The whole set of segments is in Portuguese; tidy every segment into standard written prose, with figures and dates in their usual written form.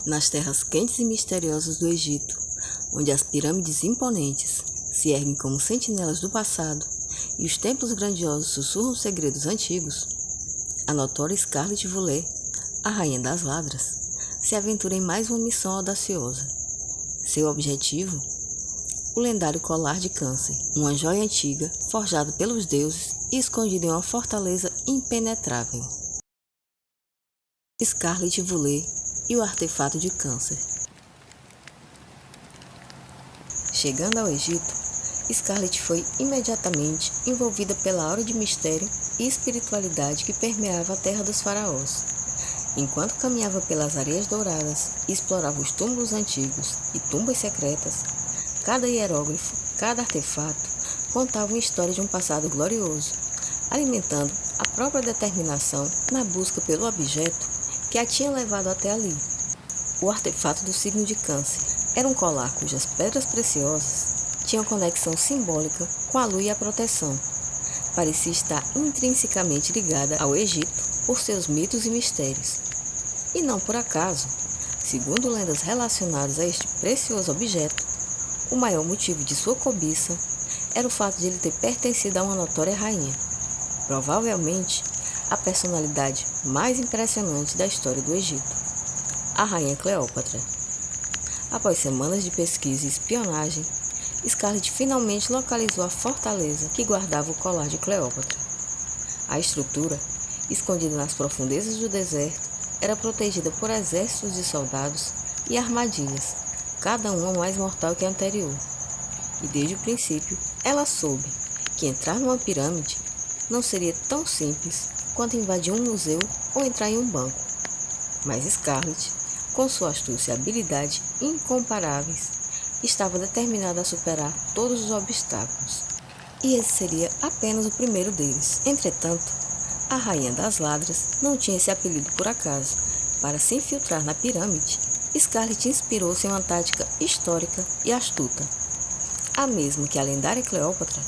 Nas terras quentes e misteriosas do Egito, onde as pirâmides imponentes se erguem como sentinelas do passado e os templos grandiosos sussurram segredos antigos, a notória Scarlett Voulet, a rainha das ladras, se aventura em mais uma missão audaciosa. Seu objetivo? O lendário colar de Câncer, uma joia antiga forjada pelos deuses e escondida em uma fortaleza impenetrável. Scarlett Voulet e o artefato de Câncer. Chegando ao Egito, Scarlett foi imediatamente envolvida pela aura de mistério e espiritualidade que permeava a terra dos faraós. Enquanto caminhava pelas areias douradas e explorava os túmulos antigos e tumbas secretas, cada hieróglifo, cada artefato, contava uma história de um passado glorioso, alimentando a própria determinação na busca pelo objeto que a tinha levado até ali. O artefato do signo de Câncer era um colar cujas pedras preciosas tinham conexão simbólica com a lua e a proteção. Parecia estar intrinsecamente ligada ao Egito por seus mitos e mistérios. E não por acaso, segundo lendas relacionadas a este precioso objeto, o maior motivo de sua cobiça era o fato de ele ter pertencido a uma notória rainha, provavelmente a personalidade mais impressionante da história do Egito, a rainha Cleópatra. Após semanas de pesquisa e espionagem, Scarlett finalmente localizou a fortaleza que guardava o colar de Cleópatra. A estrutura, escondida nas profundezas do deserto, era protegida por exércitos de soldados e armadilhas, cada uma mais mortal que a anterior. E desde o princípio, ela soube que entrar numa pirâmide não seria tão simples quanto invadir um museu ou entrar em um banco. Mas Scarlett, com sua astúcia e habilidade incomparáveis, estava determinada a superar todos os obstáculos. E esse seria apenas o primeiro deles. Entretanto, a Rainha das Ladras não tinha esse apelido por acaso. Para se infiltrar na pirâmide, Scarlett inspirou-se em uma tática histórica e astuta, a mesma que a lendária Cleópatra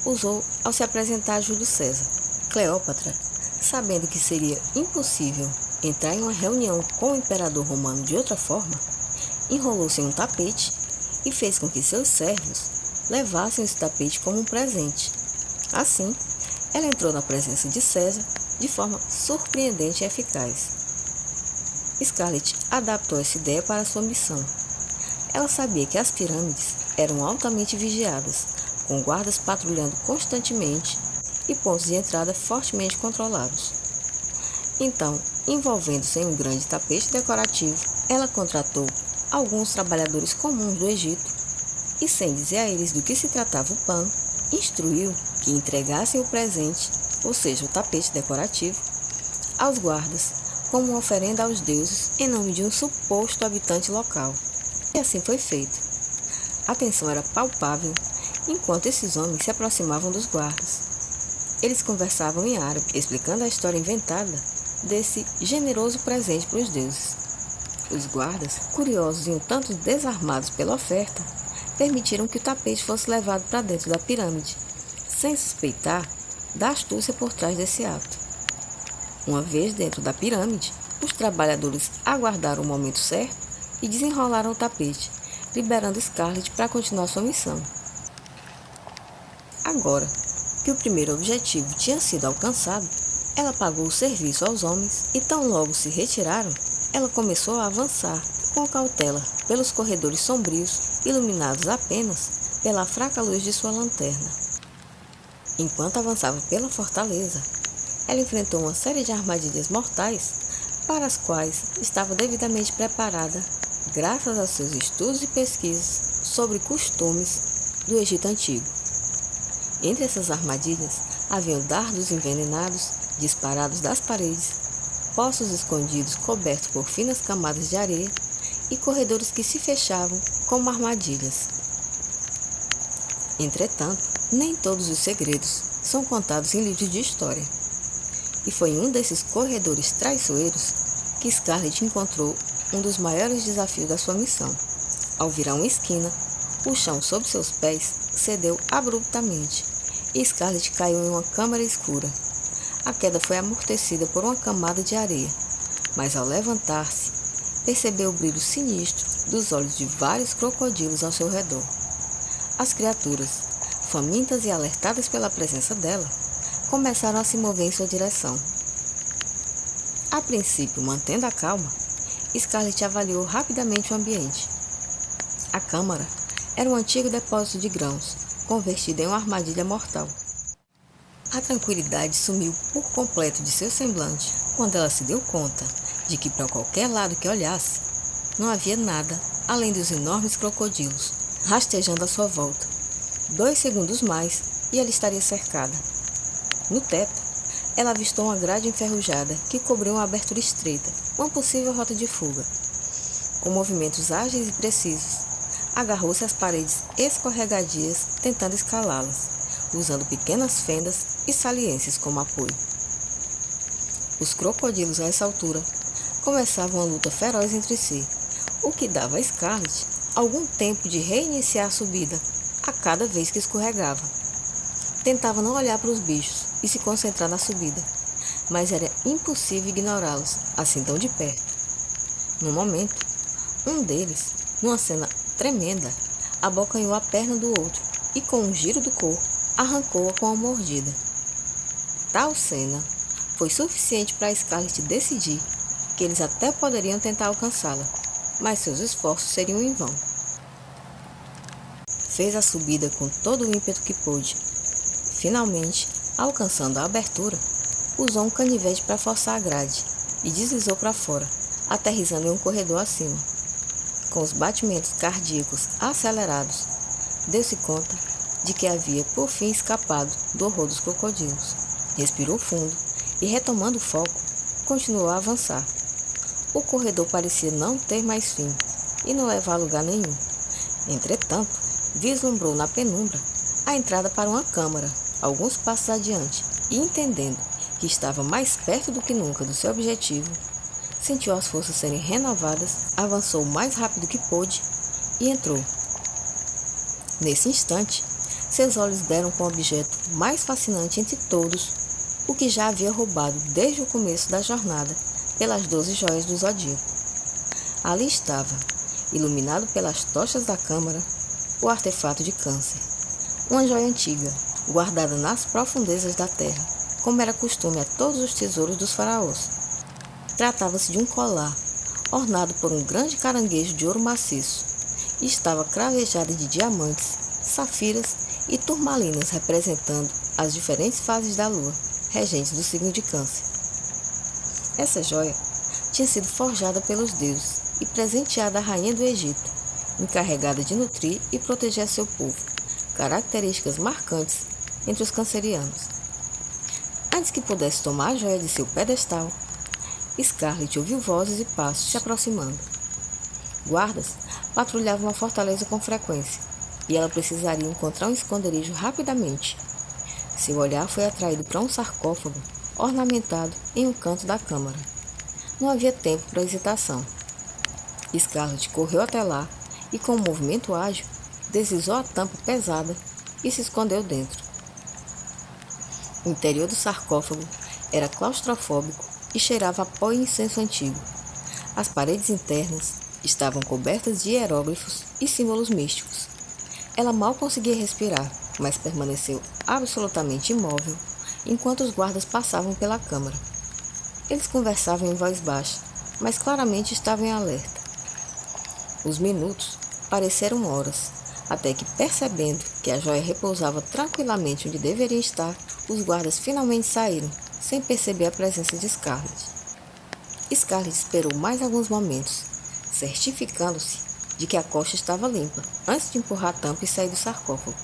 usou ao se apresentar a Júlio César. Cleópatra, sabendo que seria impossível entrar em uma reunião com o imperador romano de outra forma, enrolou-se em um tapete e fez com que seus servos levassem esse tapete como um presente. Assim, ela entrou na presença de César de forma surpreendente e eficaz. Scarlett adaptou essa ideia para sua missão. Ela sabia que as pirâmides eram altamente vigiadas, com guardas patrulhando constantemente e pontos de entrada fortemente controlados. Então, envolvendo-se em um grande tapete decorativo, ela contratou alguns trabalhadores comuns do Egito e, sem dizer a eles do que se tratava o pano, instruiu que entregassem o presente, ou seja, o tapete decorativo, aos guardas como uma oferenda aos deuses em nome de um suposto habitante local. E assim foi feito. A tensão era palpável enquanto esses homens se aproximavam dos guardas. Eles conversavam em árabe, explicando a história inventada desse generoso presente para os deuses. Os guardas, curiosos e um tanto desarmados pela oferta, permitiram que o tapete fosse levado para dentro da pirâmide, sem suspeitar da astúcia por trás desse ato. Uma vez dentro da pirâmide, os trabalhadores aguardaram o momento certo e desenrolaram o tapete, liberando Scarlett para continuar sua missão. Agora que o primeiro objetivo tinha sido alcançado, ela pagou o serviço aos homens e tão logo se retiraram, ela começou a avançar com cautela pelos corredores sombrios, iluminados apenas pela fraca luz de sua lanterna. Enquanto avançava pela fortaleza, ela enfrentou uma série de armadilhas mortais para as quais estava devidamente preparada graças aos seus estudos e pesquisas sobre costumes do Egito Antigo. Entre essas armadilhas haviam dardos envenenados disparados das paredes, poços escondidos cobertos por finas camadas de areia e corredores que se fechavam como armadilhas. Entretanto, nem todos os segredos são contados em livros de história. E foi em um desses corredores traiçoeiros que Scarlett encontrou um dos maiores desafios da sua missão. Ao virar uma esquina, o chão sob seus pés cedeu abruptamente e Scarlett caiu em uma câmara escura. A queda foi amortecida por uma camada de areia, mas ao levantar-se, percebeu o brilho sinistro dos olhos de vários crocodilos ao seu redor. As criaturas, famintas e alertadas pela presença dela, começaram a se mover em sua direção. A princípio, mantendo a calma, Scarlett avaliou rapidamente o ambiente. A câmara era um antigo depósito de grãos, convertido em uma armadilha mortal. A tranquilidade sumiu por completo de seu semblante quando ela se deu conta de que, para qualquer lado que olhasse, não havia nada além dos enormes crocodilos rastejando à sua volta. 2 segundos mais e ela estaria cercada. No teto, ela avistou uma grade enferrujada que cobriu uma abertura estreita, uma possível rota de fuga. Com movimentos ágeis e precisos, agarrou-se às paredes escorregadias, tentando escalá-las, usando pequenas fendas e saliências como apoio. Os crocodilos a essa altura começavam uma luta feroz entre si, o que dava a Scarlett algum tempo de reiniciar a subida a cada vez que escorregava. Tentava não olhar para os bichos e se concentrar na subida, mas era impossível ignorá-los assim tão de perto. No momento, um deles, numa cena tremenda, abocanhou a perna do outro e, com um giro do corpo, arrancou-a com uma mordida. Tal cena foi suficiente para Scarlett decidir que eles até poderiam tentar alcançá-la, mas seus esforços seriam em vão. Fez a subida com todo o ímpeto que pôde. Finalmente, alcançando a abertura, usou um canivete para forçar a grade e deslizou para fora, aterrissando em um corredor acima. Com os batimentos cardíacos acelerados, deu-se conta de que havia por fim escapado do horror dos crocodilos. Respirou fundo e, retomando o foco, continuou a avançar. O corredor parecia não ter mais fim e não levar a lugar nenhum. Entretanto, vislumbrou na penumbra a entrada para uma câmara, alguns passos adiante, e, entendendo que estava mais perto do que nunca do seu objetivo, sentiu as forças serem renovadas, avançou o mais rápido que pôde e entrou. Nesse instante, seus olhos deram com o objeto mais fascinante entre todos, o que já havia roubado desde o começo da jornada pelas 12 joias do Zodíaco. Ali estava, iluminado pelas tochas da câmara, o artefato de Câncer, uma joia antiga, guardada nas profundezas da terra, como era costume a todos os tesouros dos faraós. Tratava-se de um colar, ornado por um grande caranguejo de ouro maciço, e estava cravejado de diamantes, safiras e turmalinas representando as diferentes fases da lua, regente do signo de Câncer. Essa joia tinha sido forjada pelos deuses e presenteada à rainha do Egito, encarregada de nutrir e proteger seu povo, características marcantes entre os cancerianos. Antes que pudesse tomar a joia de seu pedestal, Scarlett ouviu vozes e passos se aproximando. Guardas patrulhavam a fortaleza com frequência, e ela precisaria encontrar um esconderijo rapidamente. Seu olhar foi atraído para um sarcófago ornamentado em um canto da câmara. Não havia tempo para hesitação. Scarlett correu até lá e, com um movimento ágil, deslizou a tampa pesada e se escondeu dentro. O interior do sarcófago era claustrofóbico e cheirava a pó e incenso antigo. As paredes internas estavam cobertas de hieróglifos e símbolos místicos. Ela mal conseguia respirar, mas permaneceu absolutamente imóvel enquanto os guardas passavam pela câmara. Eles conversavam em voz baixa, mas claramente estavam em alerta. Os minutos pareceram horas, até que, percebendo que a joia repousava tranquilamente onde deveria estar, os guardas finalmente saíram, sem perceber a presença de Scarlett. Scarlett esperou mais alguns momentos, certificando-se de que a costa estava limpa, antes de empurrar a tampa e sair do sarcófago.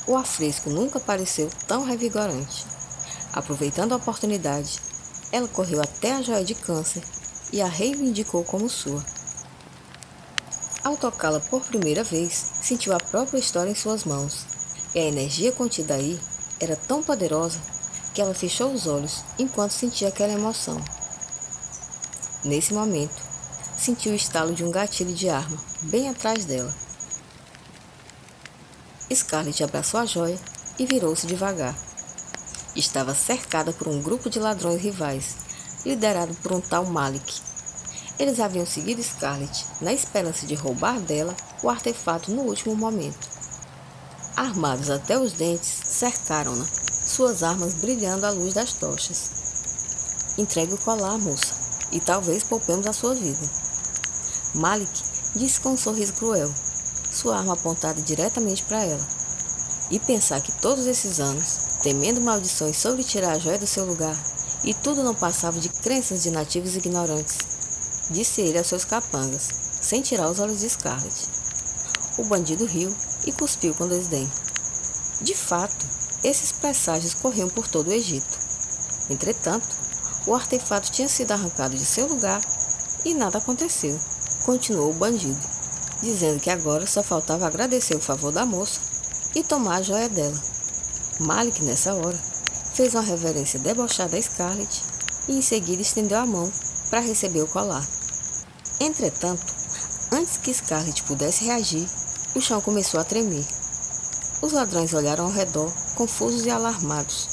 O ar fresco nunca pareceu tão revigorante. Aproveitando a oportunidade, ela correu até a joia de Câncer e a reivindicou como sua. Ao tocá-la por primeira vez, sentiu a própria história em suas mãos, e a energia contida aí era tão poderosa que ela fechou os olhos enquanto sentia aquela emoção. Nesse momento, sentiu o estalo de um gatilho de arma bem atrás dela. Scarlett abraçou a joia e virou-se devagar. Estava cercada por um grupo de ladrões rivais, liderado por um tal Malik. Eles haviam seguido Scarlet na esperança de roubar dela o artefato no último momento. Armados até os dentes, cercaram-na, suas armas brilhando à luz das tochas. Entregue o colar, moça, e talvez poupemos a sua vida. Malik disse com um sorriso cruel, sua arma apontada diretamente para ela. E pensar que todos esses anos, temendo maldições sobre tirar a joia do seu lugar, e tudo não passava de crenças de nativos ignorantes, disse ele aos seus capangas, sem tirar os olhos de Scarlet. O bandido riu e cuspiu com desdém. De fato, esses presságios corriam por todo o Egito. Entretanto, o artefato tinha sido arrancado de seu lugar e nada aconteceu, continuou o bandido, dizendo que agora só faltava agradecer o favor da moça e tomar a joia dela. Malik, nessa hora, fez uma reverência debochada a Scarlet e em seguida estendeu a mão para receber o colar. Entretanto, antes que Scarlet pudesse reagir, o chão começou a tremer. Os ladrões olharam ao redor, confusos e alarmados.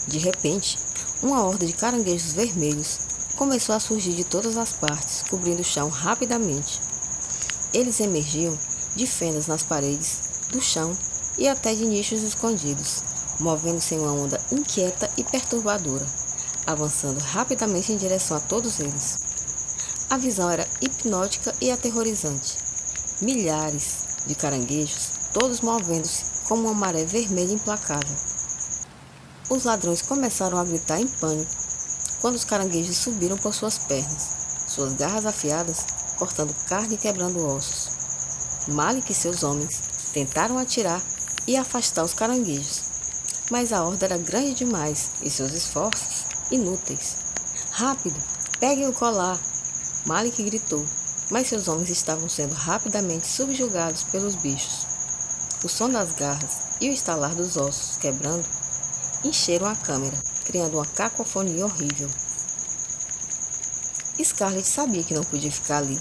De repente, uma horda de caranguejos vermelhos começou a surgir de todas as partes, cobrindo o chão rapidamente. Eles emergiam de fendas nas paredes, do chão e até de nichos escondidos, movendo-se em uma onda inquieta e perturbadora, avançando rapidamente em direção a todos eles. A visão era hipnótica e aterrorizante. Milhares de caranguejos, todos movendo-se como uma maré vermelha implacável. Os ladrões começaram a gritar em pânico quando os caranguejos subiram por suas pernas, suas garras afiadas cortando carne e quebrando ossos. Malik e seus homens tentaram atirar e afastar os caranguejos, mas a horda era grande demais e seus esforços inúteis. Rápido, peguem o colar! Malik gritou, mas seus homens estavam sendo rapidamente subjugados pelos bichos. O som das garras e o estalar dos ossos quebrando encheram a câmera, criando uma cacofonia horrível. Scarlet sabia que não podia ficar ali.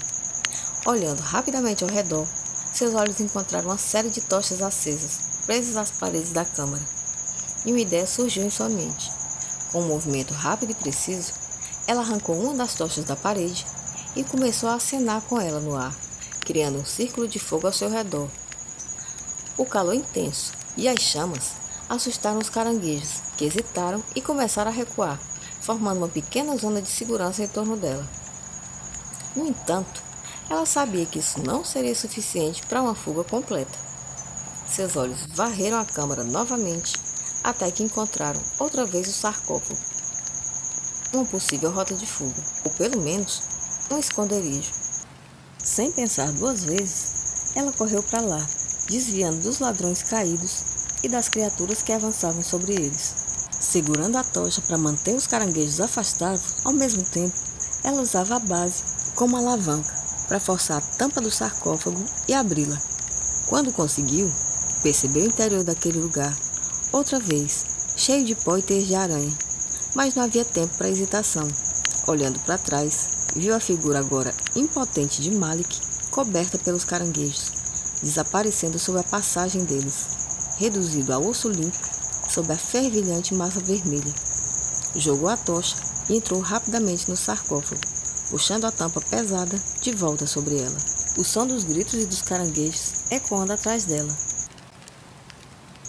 Olhando rapidamente ao redor, seus olhos encontraram uma série de tochas acesas, presas às paredes da câmara. E uma ideia surgiu em sua mente. Com um movimento rápido e preciso, ela arrancou uma das tochas da parede e começou a acenar com ela no ar, criando um círculo de fogo ao seu redor. O calor intenso e as chamas assustaram os caranguejos, que hesitaram e começaram a recuar, formando uma pequena zona de segurança em torno dela. No entanto, ela sabia que isso não seria suficiente para uma fuga completa. Seus olhos varreram a câmara novamente, até que encontraram outra vez o sarcófago. Uma possível rota de fuga, ou pelo menos, um esconderijo. Sem pensar duas vezes, ela correu para lá, desviando dos ladrões caídos e das criaturas que avançavam sobre eles. Segurando a tocha para manter os caranguejos afastados, ao mesmo tempo, ela usava a base como alavanca para forçar a tampa do sarcófago e abri-la. Quando conseguiu, percebeu o interior daquele lugar, outra vez, cheio de pó e teias de aranha. Mas não havia tempo para hesitação. Olhando para trás, viu a figura agora impotente de Malik, coberta pelos caranguejos, desaparecendo sob a passagem deles, reduzido a osso limpo sob a fervilhante massa vermelha. Jogou a tocha e entrou rapidamente no sarcófago, puxando a tampa pesada de volta sobre ela. O som dos gritos e dos caranguejos ecoando atrás dela.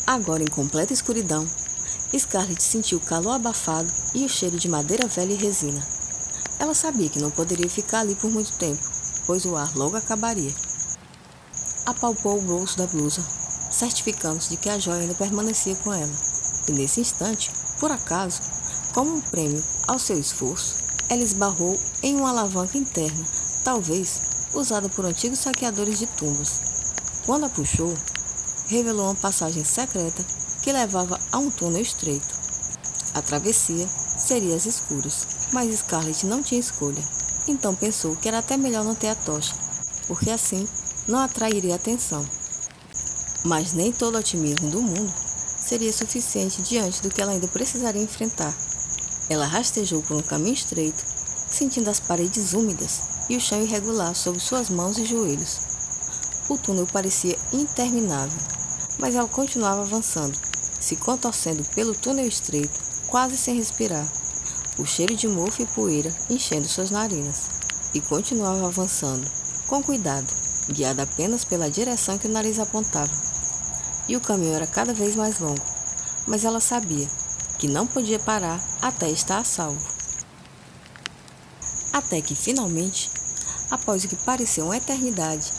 Agora em completa escuridão, Scarlet sentiu o calor abafado e o cheiro de madeira velha e resina. Ela sabia que não poderia ficar ali por muito tempo, pois o ar logo acabaria. Apalpou o bolso da blusa, certificando-se de que a joia ainda permanecia com ela. E nesse instante, por acaso, como um prêmio ao seu esforço, ela esbarrou em uma alavanca interna, talvez usada por antigos saqueadores de tumbas. Quando a puxou, revelou uma passagem secreta que levava a um túnel estreito. A travessia seria às escuras, mas Scarlet não tinha escolha. Então pensou que era até melhor não ter a tocha, porque assim não atrairia atenção. Mas nem todo o otimismo do mundo seria suficiente diante do que ela ainda precisaria enfrentar. Ela rastejou por um caminho estreito, sentindo as paredes úmidas e o chão irregular sob suas mãos e joelhos. O túnel parecia interminável, mas ela continuava avançando, se contorcendo pelo túnel estreito, quase sem respirar, o cheiro de mofo e poeira enchendo suas narinas. e continuava avançando, com cuidado, guiada apenas pela direção que o nariz apontava. E o caminho era cada vez mais longo, mas ela sabia que não podia parar até estar a salvo. Até que, finalmente, após o que pareceu uma eternidade,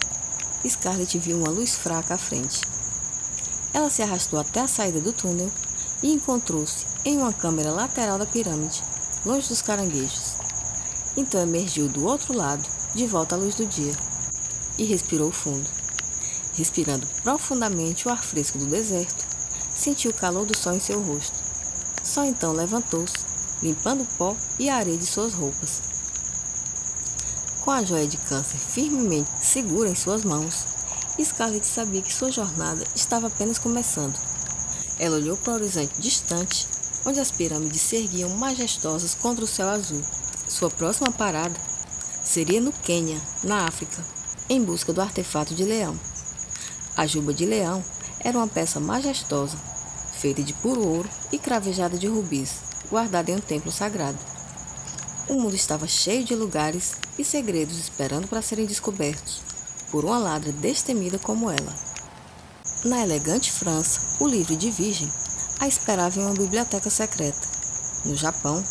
Scarlett viu uma luz fraca à frente. Ela se arrastou até a saída do túnel e encontrou-se em uma câmara lateral da pirâmide, longe dos caranguejos. Então emergiu do outro lado, de volta à luz do dia, e respirou fundo. Respirando profundamente o ar fresco do deserto, sentiu o calor do sol em seu rosto. Só então levantou-se, limpando o pó e a areia de suas roupas. Com a joia de câncer firmemente segura em suas mãos, Scarlett sabia que sua jornada estava apenas começando. Ela olhou para o horizonte distante, onde as pirâmides se erguiam majestosas contra o céu azul. Sua próxima parada seria no Quênia, na África, em busca do artefato de leão. A juba de leão era uma peça majestosa, feita de puro ouro e cravejada de rubis, guardada em um templo sagrado. O mundo estava cheio de lugares e segredos esperando para serem descobertos por uma ladra destemida como ela. Na elegante França, o livro de Virgem a esperava em uma biblioteca secreta. No Japão,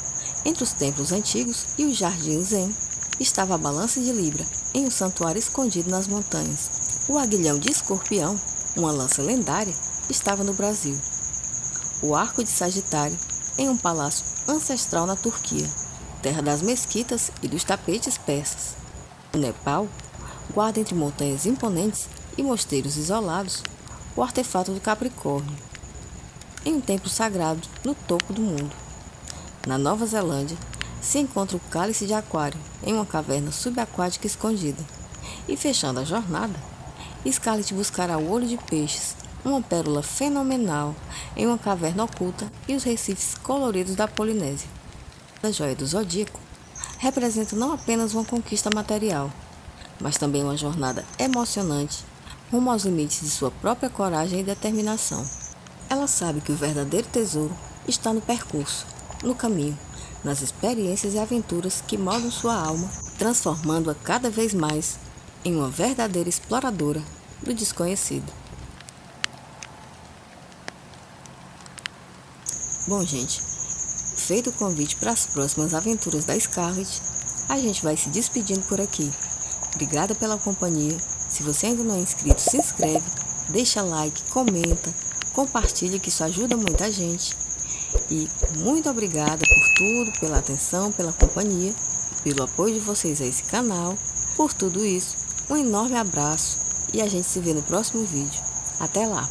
entre os templos antigos e os jardins zen, estava a balança de Libra, em um santuário escondido nas montanhas. O aguilhão de Escorpião, uma lança lendária, estava no Brasil. O arco de Sagitário, em um palácio ancestral na Turquia, terra das mesquitas e dos tapetes persas. O Nepal guarda entre montanhas imponentes e mosteiros isolados o artefato do Capricórnio, em um templo sagrado no topo do mundo. Na Nova Zelândia, se encontra o cálice de Aquário, em uma caverna subaquática escondida. E fechando a jornada, Scarlett buscará o olho de peixes, uma pérola fenomenal, em uma caverna oculta e os recifes coloridos da Polinésia. A joia do zodíaco representa não apenas uma conquista material, mas também uma jornada emocionante rumo aos limites de sua própria coragem e determinação. Ela sabe que o verdadeiro tesouro está no percurso, no caminho, nas experiências e aventuras que moldam sua alma, transformando-a cada vez mais em uma verdadeira exploradora do desconhecido. Bom, gente, feito o convite para as próximas aventuras da Scarlett, a gente vai se despedindo por aqui. Obrigada pela companhia. Se você ainda não é inscrito, se inscreve, deixa like, comenta, compartilha, que isso ajuda muita gente. E muito obrigada por tudo, pela atenção, pela companhia, pelo apoio de vocês a esse canal. Por tudo isso, um enorme abraço e a gente se vê no próximo vídeo. Até lá!